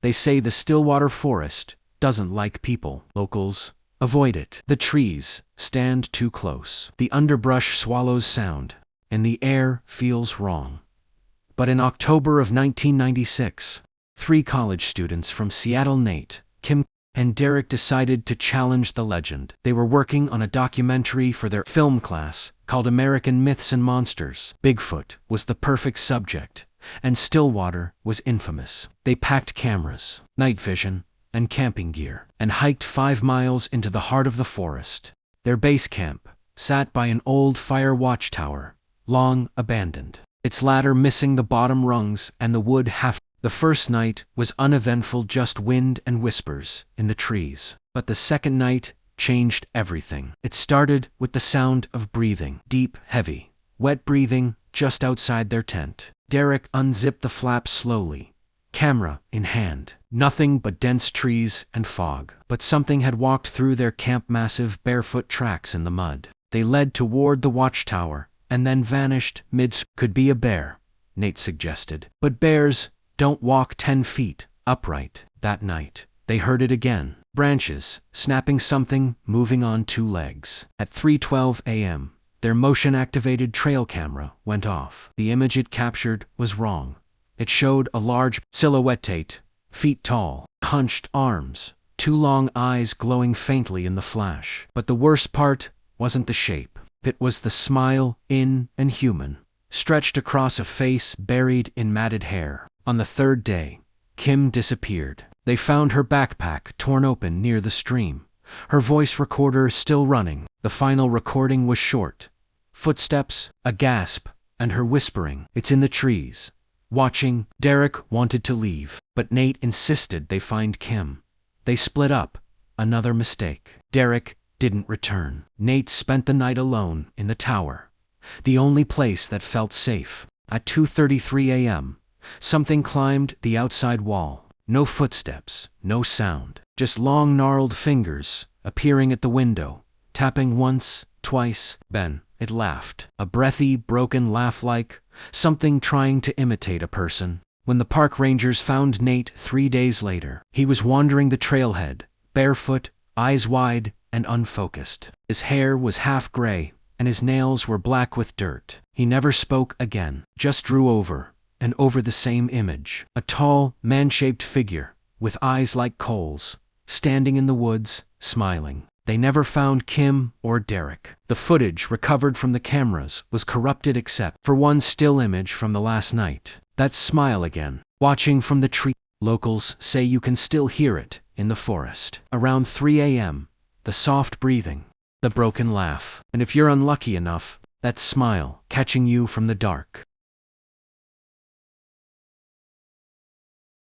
They say the Stillwater Forest doesn't like people. Locals avoid it. The trees stand too close. The underbrush swallows sound, and the air feels wrong. But in October of 1996, 3 college students from Seattle, Nate, Kim, and Derek, decided to challenge the legend. They were working on a documentary for their film class called American Myths and Monsters. Bigfoot was the perfect subject, and Stillwater was infamous. They packed cameras, night vision, and camping gear, and hiked 5 miles into the heart of the forest. Their base camp sat by an old fire watchtower, long abandoned, its ladder missing the bottom rungs and the wood half. The first night was uneventful, just wind and whispers in the trees. But the second night changed everything. It started with the sound of breathing, deep, heavy, wet breathing just outside their tent. Derek unzipped the flaps slowly, camera in hand. Nothing but dense trees and fog. But something had walked through their camp, massive barefoot tracks in the mud. They led toward the watchtower and then vanished mid. Could be a bear, Nate suggested. But bears don't walk 10 feet upright. That night, they heard it again. Branches snapping, something moving on 2 legs. At 3:12 a.m., their motion-activated trail camera went off. The image it captured was wrong. It showed a large silhouette, 8 feet tall, hunched arms, 2 long eyes glowing faintly in the flash. But the worst part wasn't the shape. It was the smile, inhuman, stretched across a face buried in matted hair. On the 3rd day, Kim disappeared. They found her backpack torn open near the stream, her voice recorder still running. The final recording was short. Footsteps, a gasp, and her whispering, "It's in the trees." Watching, Derek wanted to leave, but Nate insisted they find Kim. They split up. Another mistake. Derek didn't return. Nate spent the night alone in the tower, the only place that felt safe. At 2:33 a.m., something climbed the outside wall. No footsteps, no sound, just long gnarled fingers appearing at the window, tapping once, twice. Then it laughed. A breathy, broken laugh, like something trying to imitate a person. When the park rangers found Nate 3 days later, he was wandering the trailhead, barefoot, eyes wide and unfocused. His hair was half gray, and his nails were black with dirt. He never spoke again, just drew over and over the same image. A tall, man-shaped figure, with eyes like coals, standing in the woods, smiling. They never found Kim or Derek. The footage recovered from the cameras was corrupted except for one still image from the last night. That smile again, watching from the tree. Locals say you can still hear it in the forest. Around 3 a.m., the soft breathing, the broken laugh, and if you're unlucky enough, that smile catching you from the dark.